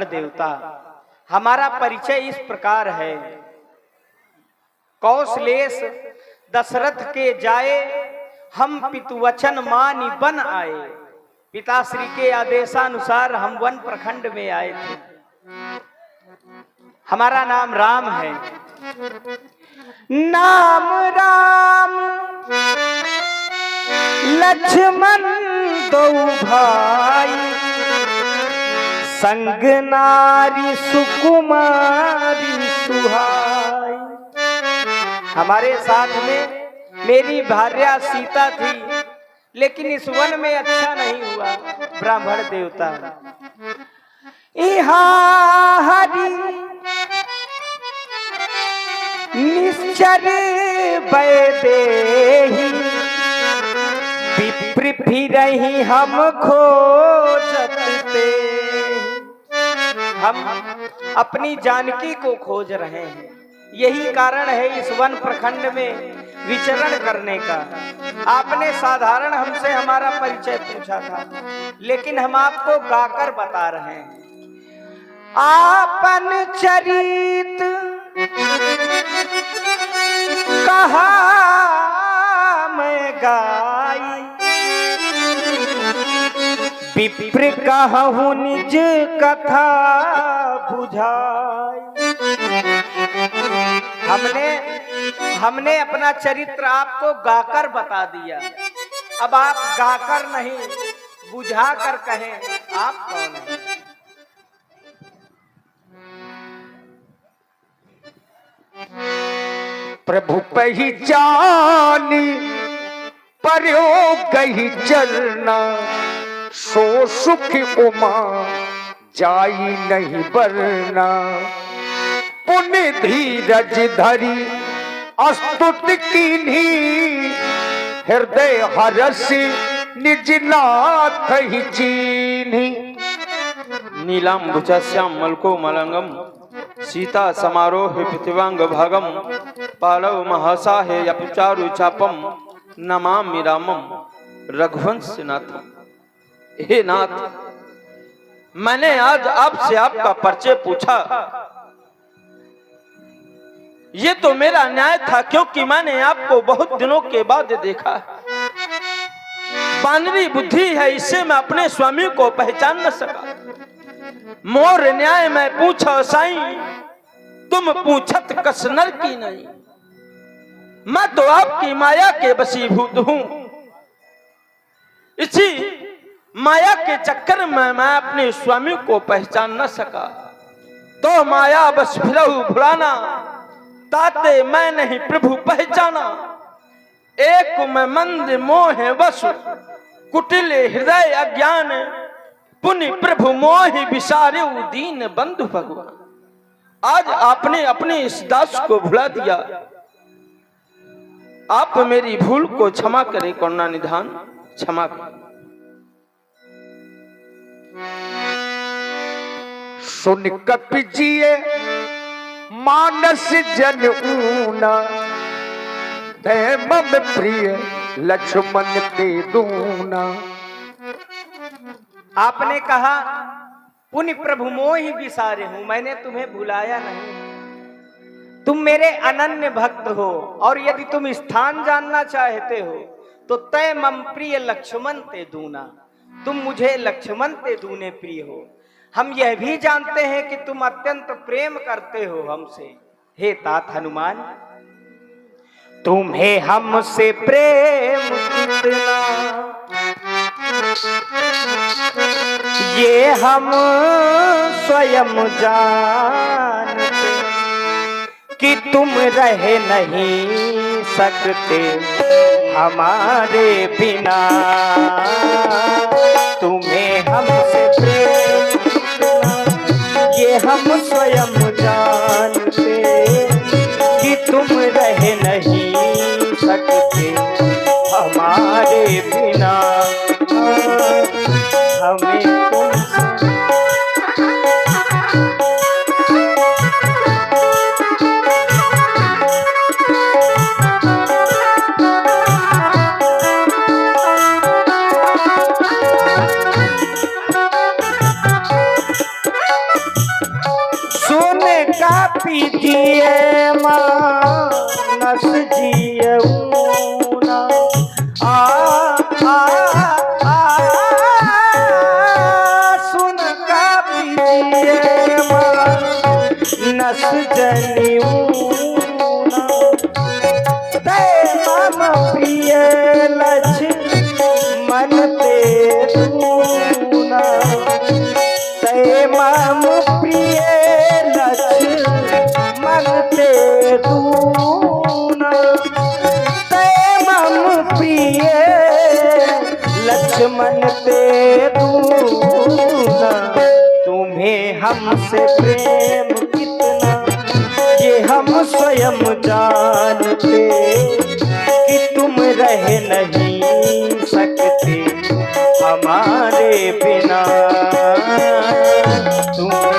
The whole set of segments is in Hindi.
देवता। हमारा परिचय इस प्रकार है। कौशलेश दशरथ के जाए, हम पितुवचन मानि बन आए। पिताश्री के आदेशानुसार हम वन प्रखंड में आए थे। हमारा नाम राम है। नाम राम लक्ष्मण दो भाई, संग नारी सुकुमारी सुहाई। हमारे साथ में मेरी भार्या सीता थी, लेकिन इस वन में अच्छा नहीं हुआ। ब्राह्मण देवता इहाँ हरि निश्चर बैदेही, विप्र फिरहि हम खोजत ते। हम अपनी जानकी को खोज रहे हैं। यही कारण है इस वन प्रखंड में विचरण करने का। आपने साधारण हमसे हमारा परिचय पूछा था, लेकिन हम आपको गाकर बता रहे हैं। आपन चरित कहा मैं गाई, विप्र कहूँ निज कथा बुझाई। हमने अपना चरित्र आपको गाकर बता दिया। अब आप गाकर नहीं, बुझाकर कहें आप कौन हैं। प्रभु पहचानी पर्यो गही चरना, सो सुख उमा जाई नहीं बरना। पुण्य धीरज धरी अस्तुत कीन्ही, हृदय हरस निज नाथ ही चीन्ही। नीलांबुजा श्याम मलको मलंगम, सीता समारोह पृथिवांग भागम। पालव महसाहे यपुचारु चापम, नमामि रामम रघुवंश नाथम। हे नाथ, मैंने आज आपसे आपका परिचय पूछा। ये तो मेरा न्याय था, क्योंकि मैंने आपको बहुत दिनों के बाद देखा। बानरी बुद्धि है, इससे मैं अपने स्वामी को पहचान न सका। मोर न्याय मैं पूछा साईं, तुम पूछत कस नर की नहीं। मैं तो आपकी माया के वशीभूत हूं। इसी माया के चक्कर में मैं अपने स्वामी को पहचान न सका। तो माया बस फिरहु भुलाना, ताते मैं नहीं प्रभु पहचाना। एक में मंद मोह वश, कुटिल हृदय अज्ञान। पुनि प्रभु मोहि विसारे दीन बंधु भगवान। आज आपने अपने इस दास को भुला दिया। आप मेरी भूल को क्षमा करें करुणा निधान, क्षमा करें। सुन कपि जिए मानस जन ऊना, ते मम प्रिय लक्ष्मण ते दूना। आपने कहा पुनि प्रभु मोहि विसारे हूं, मैंने तुम्हें भुलाया नहीं। तुम मेरे अनन्य भक्त हो, और यदि तुम स्थान जानना चाहते हो तो तय मम प्रिय लक्ष्मण ते दूना। तुम मुझे लक्ष्मण ते दूने प्रिय हो। हम यह भी जानते हैं कि तुम अत्यंत प्रेम करते हो हमसे। हे तात हनुमान, तुम्हें हमसे प्रेम कितना ये हम स्वयं जानते, कि तुम रह नहीं सकते हमारे बिना। तुम्हें हमसे प्रेम कितना ये हम स्वयं जानते, कि तुम रह नहीं सकते हमारे बिना। हमें तुमसे का पीजिए मानस जियऊना सुन का पीजिए मानस जनिऊना ते मम प्रिय लक्ष्मण ते दूना ते मम प्रिय लक्ष्मण ते दूना ते मम प्रिय लक्ष्मण ते दूना तुम्हें हमसे प्रेम कितना ये हम स्वयं जानते कि तुम रह नहीं सकते हमारे बिना तुम्हें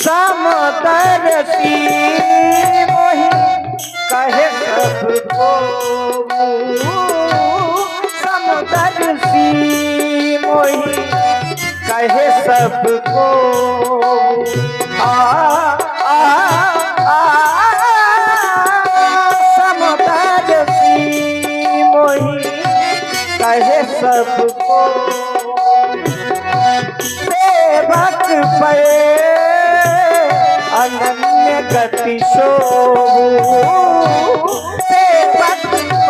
समदर्शी मोहि कहे सबको समदर्शी मोहि कहे सबको समदर्शी मोहि कहे सबको सेवक पे अनन्य गति सेवक पे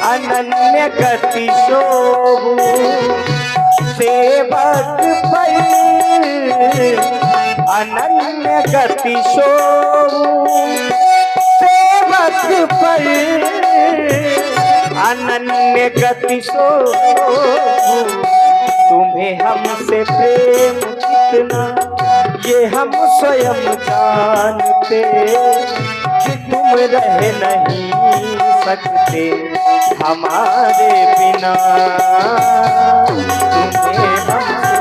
अनन्य गति सेवक पे अनन्य गति सेवक पे अनन्य गति तुम्हें हमसे प्रेम कितना ये हम स्वयं जानते कि तुम रह नहीं सकते हमारे बिना तुम्हें हमसे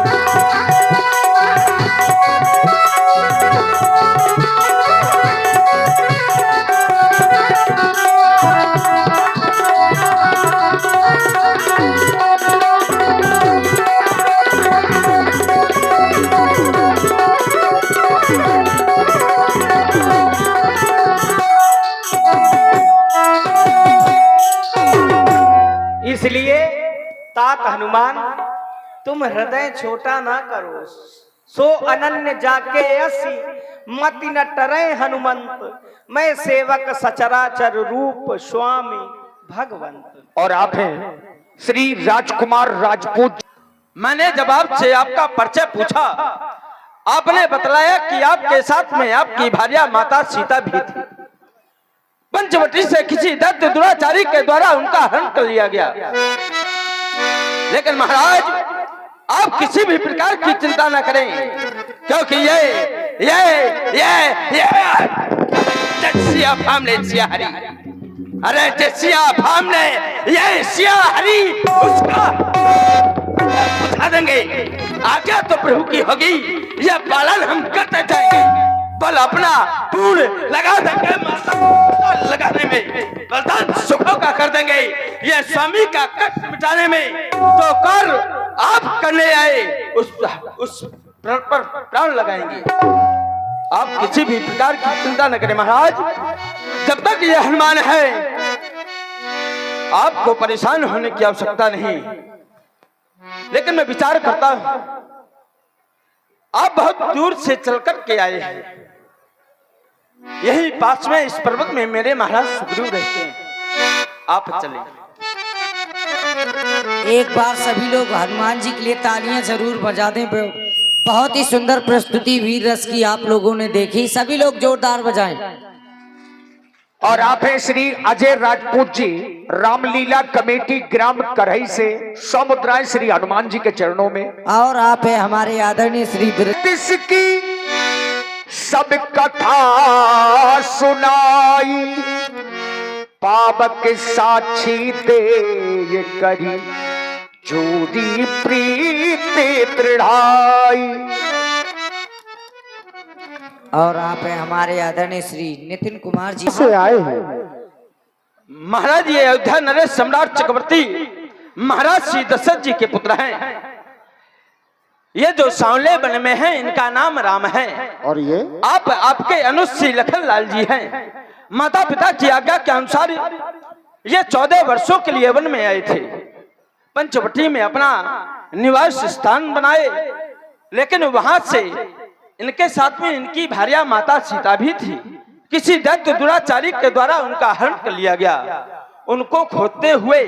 इसलिए तात हनुमान तुम हृदय छोटा ना करो सो अनन्य जाके ऐसी मति न टरे हनुमंत मैं सेवक सचराचर रूप स्वामी भगवंत। और आप हैं श्री राजकुमार राजपूत। मैंने जब आपसे आपका परिचय पूछा, आपने बतलाया कि आपके साथ में आपकी भार्या माता सीता भी थी। पंचवटी से किसी दत्त दुराचारी के द्वारा उनका हरण कर लिया गया। लेकिन महाराज आप किसी भी प्रकार की चिंता न करें, क्योंकि ये सिया हरी, अरे जसिया फामले ये सिया हरी उसका उठा देंगे। आज्ञा तो प्रभु की होगी, यह पालन हम करते जाएंगे। बल अपना पूर्ण लगा देंगे, लगाने में बलिदान सुखों का कर देंगे। ये स्वामी का कष्ट मिटाने में तो कर आप करने आए उस पर प्राण लगाएंगे। आप किसी भी प्रकार की चिंता न करें महाराज। जब तक ये हनुमान है आपको परेशान होने की आवश्यकता नहीं। लेकिन मैं विचार करता हूं आप बहुत दूर से चल कर के आए हैं। यही पास में इस पर्वत में मेरे महाराज सुग्रीव रहते हैं, आप चले। एक बार सभी लोग हनुमान जी के लिए तालियां जरूर बजा दें। बहुत ही सुंदर प्रस्तुति वीर रस की आप लोगों ने देखी, सभी लोग जोरदार बजाएं। और आप हैं श्री अजय राजपूत जी, रामलीला कमेटी ग्राम करही से समुद्राय श्री हनुमान जी के चरणों में। और आप है हमारे आदरणीय श्री इसकी सब कथा सुनाई, पावक साक्षी दे करी, जोड़ी प्रीति दृढ़ाई। और आप हैं हमारे आदरणीय श्री नितिन कुमार जी से आए हैं। महाराज ये अयोध्या नरेश सम्राट चक्रवर्ती महाराज श्री दशरथ जी के पुत्र हैं। ये जो सांवले वन में हैं इनका नाम राम है। और ये आपके अनुश्री लखन लाल जी हैं। माता पिता की आज्ञा के अनुसार ये 14 वर्षों के लिए वन में आए थे। पंचवटी में अपना निवास स्थान बनाए, लेकिन वहां से इनके साथ में इनकी भार्या माता सीता भी थी। किसी दैत्य दुराचारी के द्वारा उनका हरण कर लिया गया। उनको खोजते हुए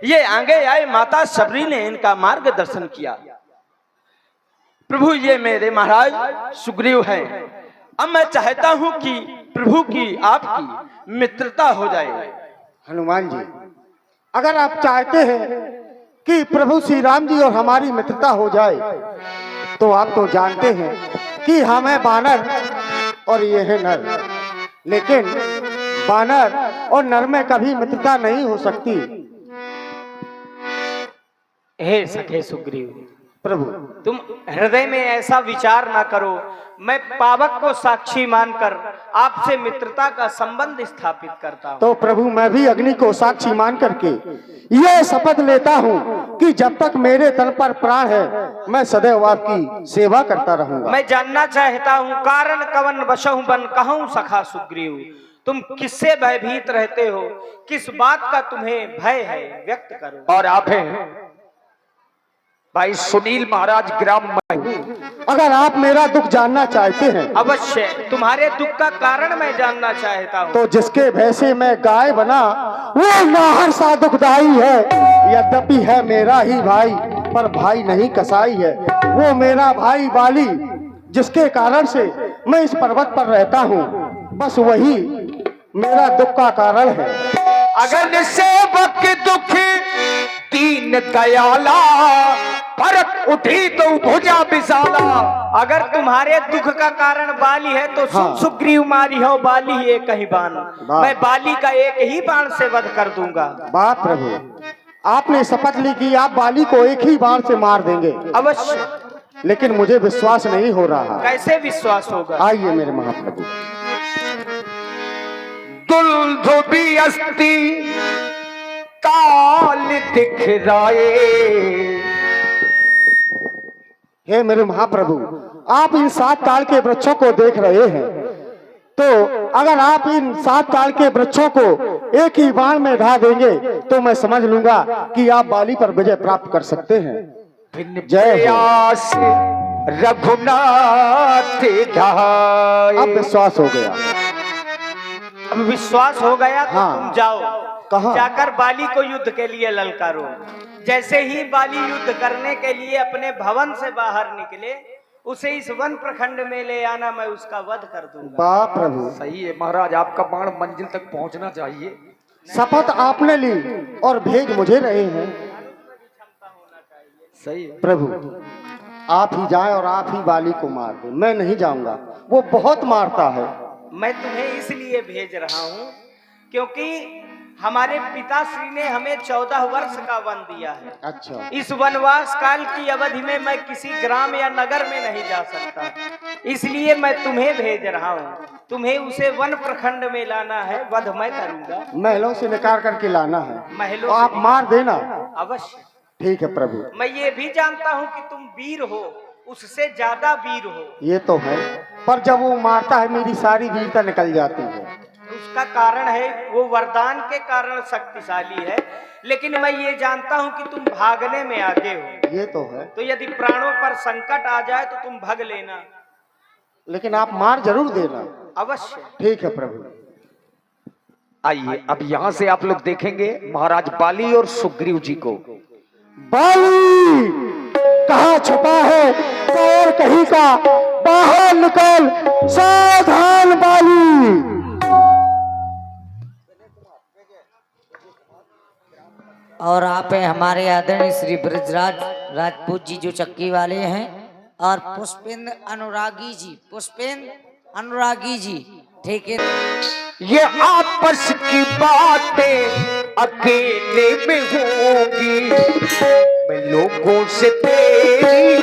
ये आगे आए माता सबरी ने इनका मार्गदर्शन किया। प्रभु ये मेरे महाराज सुग्रीव हैं। अब मैं चाहता हूं कि प्रभु की आपकी मित्रता हो जाए। हनुमान जी, अगर आप चाहते हैं कि प्रभु श्री राम जी और हमारी मित्रता हो जाए, तो आप तो जानते हैं कि हम हैं बानर और ये है नर। लेकिन बानर और नर में कभी मित्रता नहीं हो सकती। हे सखे सुग्रीव, प्रभु तुम हृदय में ऐसा विचार ना करो। मैं पावक को साक्षी मानकर आपसे मित्रता का संबंध स्थापित करता हूँ। तो प्रभु मैं भी अग्नि को साक्षी मान करके यह शपथ लेता हूँ कि जब तक मेरे तन पर प्राण है मैं सदैव आपकी सेवा करता रहूंगा। मैं जानना चाहता हूँ कारण कवन बसहु बन कहूँ सखा सुग्रीव, तुम किससे भयभीत रहते हो? किस बात का तुम्हें भय है? व्यक्त करो। और आप हैं भाई सुनील महाराज ग्राम में। अगर आप मेरा दुख जानना चाहते हैं अवश्य, तुम्हारे दुख का कारण मैं जानना चाहता हूँ। तो जिसके भय से मैं गाय बना वो नाहर सा दुखदाई है। यद्यपि है मेरा ही भाई पर भाई नहीं कसाई है। वो मेरा भाई बाली जिसके कारण से मैं इस पर्वत पर रहता हूँ, बस वही मेरा दुख का कारण है। अगन सेवक दुखी दीन दयाला, परत उठी तो भुजा विशाला। अगर तुम्हारे दुख का कारण बाली है तो हाँ। सुग्रीव मारी हो बाली एक ही बाण। मैं बाली का एक ही बाण से वध कर दूंगा। बात प्रभु, आपने शपथ ली कि आप बाली को एक ही बाण से मार देंगे। अवश्य। लेकिन मुझे विश्वास नहीं हो रहा। कैसे विश्वास होगा? आइए मेरे महाप्रभु। दुल्धुबी अस्ति काल दिखराए। हे मेरे महाप्रभु, आप इन 7 ताल के वृक्षों को देख रहे हैं, तो अगर आप इन 7 ताल के वृक्षों को एक ही बाण में ढा देंगे तो मैं समझ लूंगा कि आप बाली पर विजय प्राप्त कर सकते हैं। जय हो। रघुनाथ ढाए। अब विश्वास हो गया। अब विश्वास हो गया तो हाँ। तुम जाओ। कहाँ? जाकर बाली को युद्ध के लिए ललकारो। जैसे ही बाली युद्ध करने के लिए अपने भवन से बाहर निकले, उसे इस वन प्रखंड में ले आना, मैं उसका वध कर दूंगा। बाप प्रभु, सही है महाराज, आपका बाण मंजिल तक पहुंचना चाहिए। शपथ आपने ली और भेज मुझे रहे हैं। सही है प्रभु, आप ही जाएं और आप ही बाली को मार दें। मैं नहीं जाऊंगा, वो बहुत मारता है। मैं तुम्हें इसलिए भेज रहा हूँ क्योंकि हमारे पिताश्री ने हमें 14 वर्ष का वन दिया है। अच्छा, इस वनवास काल की अवधि में मैं किसी ग्राम या नगर में नहीं जा सकता, इसलिए मैं तुम्हें भेज रहा हूँ। तुम्हें उसे वन प्रखंड में लाना है, वध मैं करूंगा। महलों से निकाल करके लाना है, महलों तो आप से- मार देना। अवश्य। ठीक है प्रभु, मैं ये भी जानता हूँ कि तुम वीर हो, उससे ज्यादा वीर हो। ये तो है, पर जब वो मारता है मेरी सारी वीरता निकल जाती है। उसका कारण है वो वरदान के कारण शक्तिशाली है, लेकिन मैं ये जानता हूँ कि तुम भागने में आगे हो। ये तो है, तो यदि प्राणों पर संकट आ जाए तो तुम भाग लेना। लेकिन आप मार जरूर देना। अवश्य। ठीक है प्रभु। आइए अब यहाँ से आप लोग देखेंगे महाराज बाली और सुग्रीव जी को। बाली कहाँ छुपा है पैर कहीं का, बाहर निकल सावधान बाली। और आप हैं हमारे आदरणीय श्री ब्रजराज राजपूत जी जो चक्की वाले हैं, और पुष्पेंद्र अनुरागी जी, पुष्पेंद्र अनुरागी जी ठेके ये आपस की बातें अकेले में होंगी, मैं लोगों से तेरी